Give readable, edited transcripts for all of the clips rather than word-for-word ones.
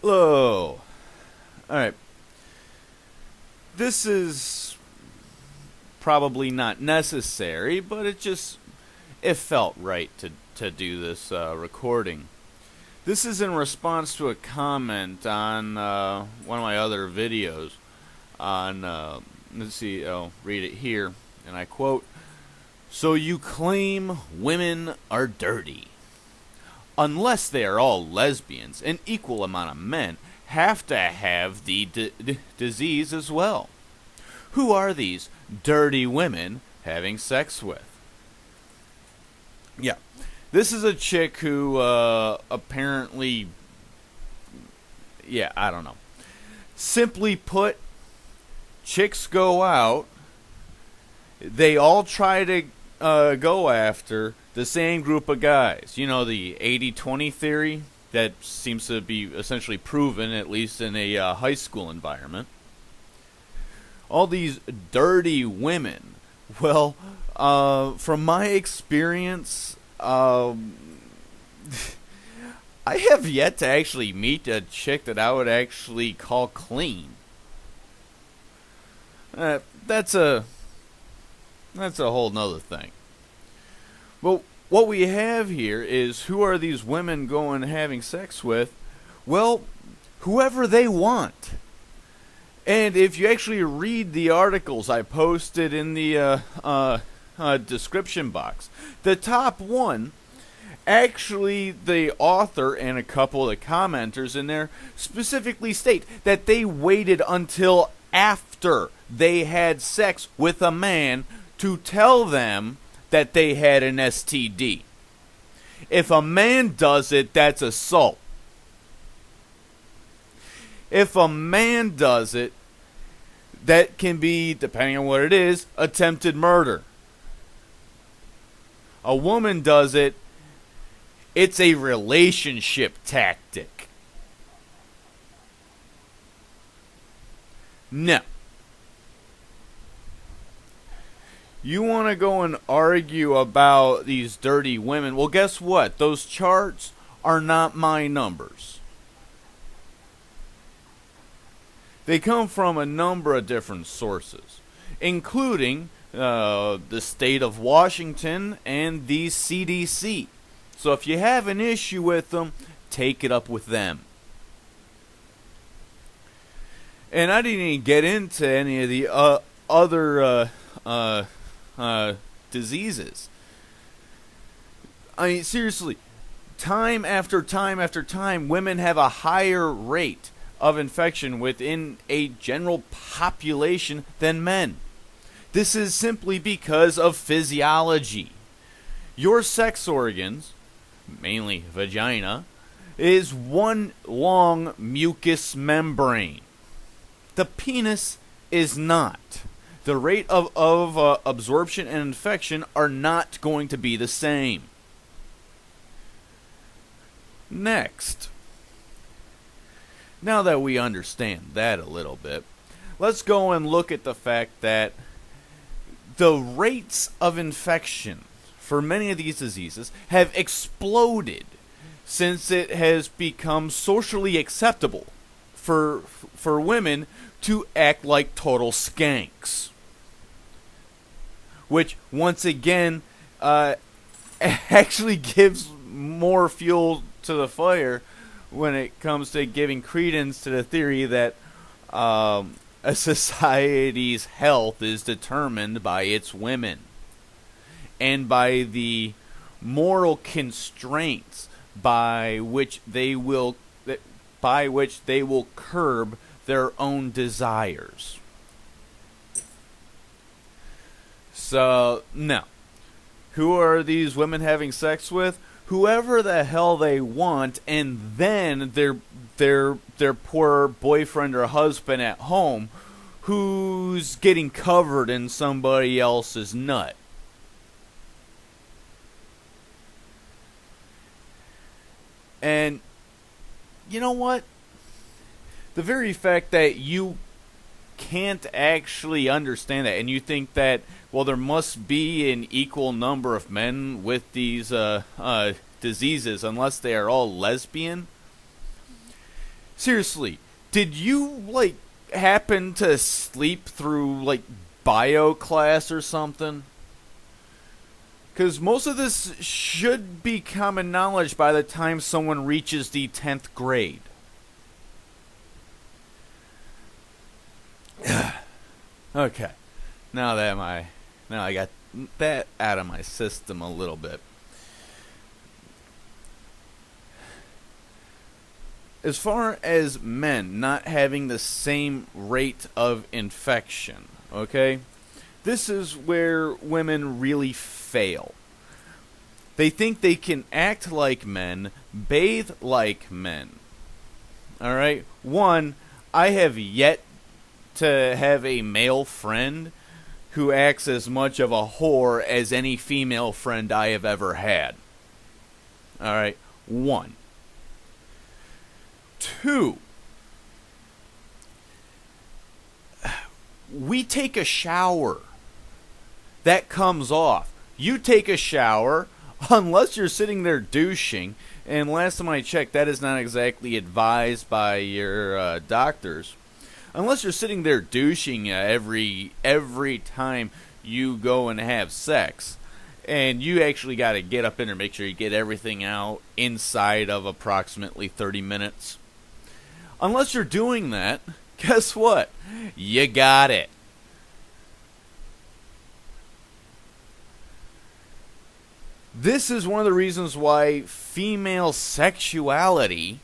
Hello. Alright. This is probably not necessary, but it felt right to do this recording. This is in response to a comment on one of my other videos on, let's see, I'll read it here, and I quote, "So you claim women are dirty. Unless they are all lesbians, an equal amount of men have to have the disease as well. Who are these dirty women having sex with?" Yeah, this is a chick who apparently, yeah, I don't know. Simply put, chicks go out, they all try to go after the same group of guys. You know, the 80-20 theory that seems to be essentially proven, at least in a high school environment. All these dirty women. Well, from my experience, I have yet to actually meet a chick that I would actually call clean. That's a whole nother thing. But what we have here is, who are these women going having sex with? Well, whoever they want. And if you actually read the articles I posted in the description box, the top one, actually the author and a couple of the commenters in there specifically state that they waited until after they had sex with a man to tell them that they had an STD. If a man does it, that's assault. If a man does it, that can be, depending on what it is, attempted murder. A woman does it, it's a relationship tactic. No. You want to go and argue about these dirty women? Well, guess what? Those charts are not my numbers. They come from a number of different sources, including the state of Washington and the CDC. So if you have an issue with them, take it up with them. And I didn't even get into any of the other diseases. I mean, seriously, time after time after time, women have a higher rate of infection within a general population than men. This is simply because of physiology. Your sex organs, mainly vagina, is one long mucous membrane. The penis is not. The rate of absorption and infection are not going to be the same. Next, now that we understand that a little bit, let's go and look at the fact that the rates of infection for many of these diseases have exploded since it has become socially acceptable for women to act like total skanks. Which, once again, actually gives more fuel to the fire when it comes to giving credence to the theory that a society's health is determined by its women and by the moral constraints by which they will curb their own desires. So, no. Who are these women having sex with? Whoever the hell they want, and then their poor boyfriend or husband at home who's getting covered in somebody else's nut. And you know what? The very fact that you can't actually understand that, and you think that, well, there must be an equal number of men with these diseases unless they are all lesbian, Seriously, did you, like, happen to sleep through, like, bio class or something? Because most of this should be common knowledge by the time someone reaches the 10th grade. Okay. Now I got that out of my system a little bit. As far as men not having the same rate of infection, okay? This is where women really fail. They think they can act like men, bathe like men. Alright? One, I have yet to have a male friend who acts as much of a whore as any female friend I have ever had. Alright? One. Two, we take a shower. That comes off. You take a shower, unless you're sitting there douching, and last time I checked, that is not exactly advised by your doctors. Unless you're sitting there douching every time you go and have sex, and you actually got to get up in there and make sure you get everything out inside of approximately 30 minutes. Unless you're doing that, guess what? You got it. This is one of the reasons why female sexuality,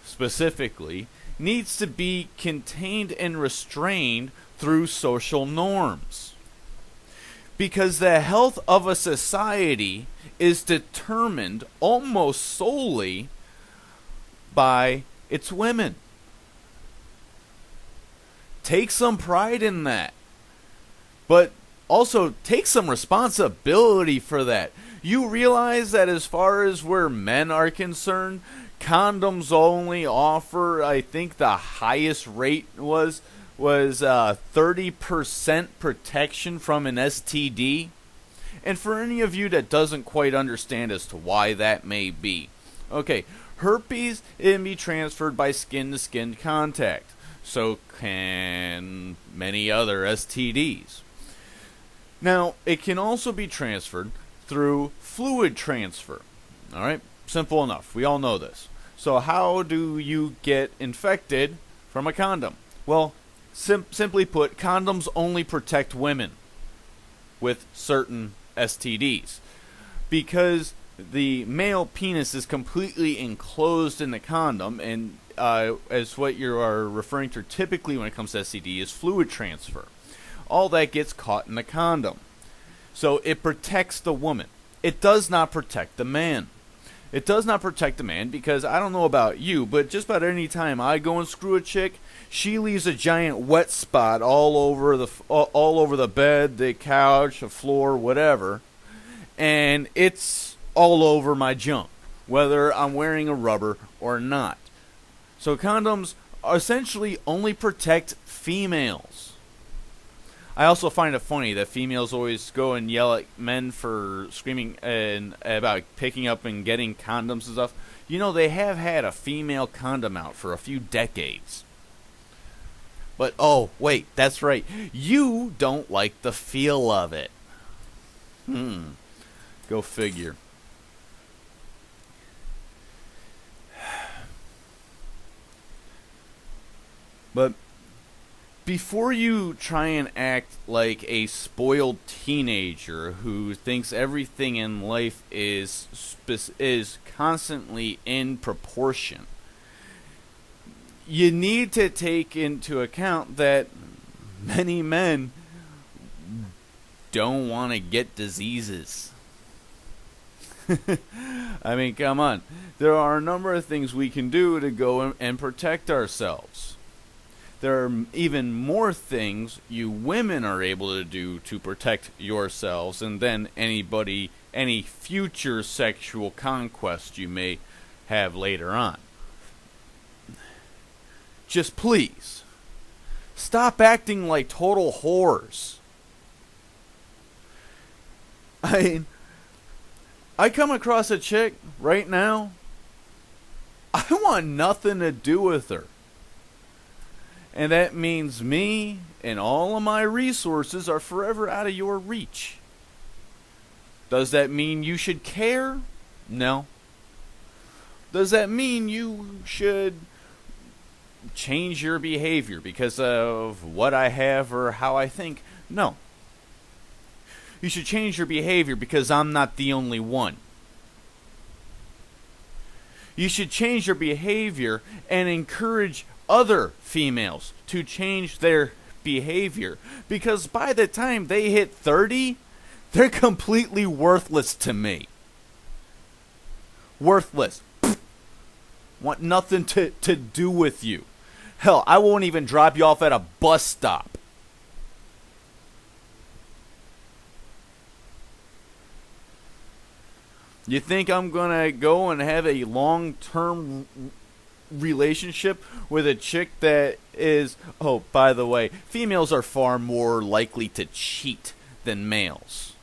specifically, needs to be contained and restrained through social norms. Because the health of a society is determined almost solely by its women. Take some pride in that. But also take some responsibility for that. You realize that as far as where men are concerned, condoms only offer, I think the highest rate was 30% protection from an STD. And for any of you that doesn't quite understand as to why that may be, okay, herpes can be transferred by skin-to-skin contact. So can many other STDs. Now, it can also be transferred through fluid transfer. Alright? Simple enough. We all know this. So how do you get infected from a condom? Well, simply put, condoms only protect women with certain STDs. Because the male penis is completely enclosed in the condom, and as what you are referring to typically when it comes to STD is fluid transfer. All that gets caught in the condom. So it protects the woman. It does not protect the man. It does not protect the man because I don't know about you, but just about any time I go and screw a chick, she leaves a giant wet spot all over the bed, the couch, the floor, whatever, and it's all over my junk, whether I'm wearing a rubber or not. So condoms essentially only protect females. I also find it funny that females always go and yell at men for screaming and about picking up and getting condoms and stuff. You know, they have had a female condom out for a few decades. But, oh, wait, that's right. You don't like the feel of it. Go figure. But before you try and act like a spoiled teenager who thinks everything in life is constantly in proportion, you need to take into account that many men don't want to get diseases. I mean, come on. There are a number of things we can do to go and protect ourselves. There are even more things you women are able to do to protect yourselves and then any future sexual conquest you may have later on. Just please, stop acting like total whores. I come across a chick right now. I want nothing to do with her. And that means me and all of my resources are forever out of your reach. Does that mean you should care? No. Does that mean you should change your behavior because of what I have or how I think? No. You should change your behavior because I'm not the only one. You should change your behavior and encourage other females to change their behavior, because by the time they hit 30, they're completely worthless to me. Worthless. Want nothing to do with you. Hell, I won't even drop you off at a bus stop. You think I'm gonna go and have a long-term relationship with a chick that is... Oh, by the way, females are far more likely to cheat than males.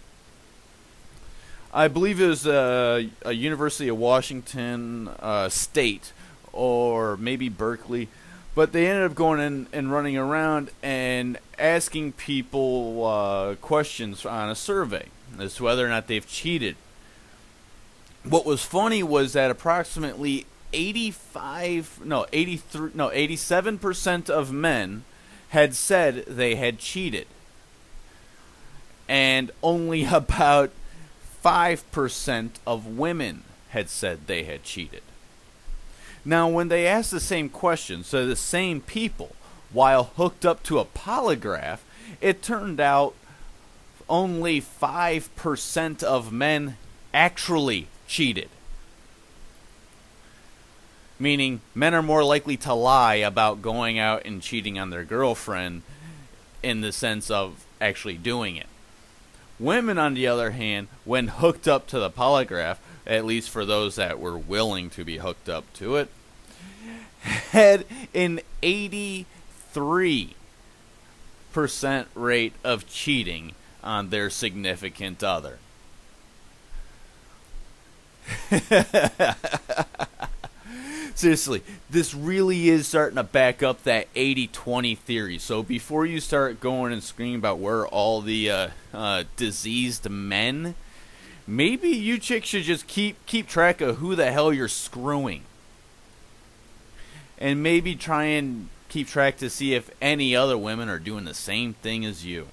I believe it was a University of Washington state, or maybe Berkeley, but they ended up going in and running around and asking people questions on a survey as to whether or not they've cheated. What was funny was that approximately 87% of men had said they had cheated. And only about 5% of women had said they had cheated. Now, when they asked the same question, so the same people, while hooked up to a polygraph, it turned out only 5% of men actually cheated. Meaning, men are more likely to lie about going out and cheating on their girlfriend in the sense of actually doing it. Women, on the other hand, when hooked up to the polygraph, at least for those that were willing to be hooked up to it, had an 83% rate of cheating on their significant other. Seriously, this really is starting to back up that 80-20 theory. So before you start going and screaming about where all the diseased men, maybe you chicks should just keep track of who the hell you're screwing. And maybe try and keep track to see if any other women are doing the same thing as you.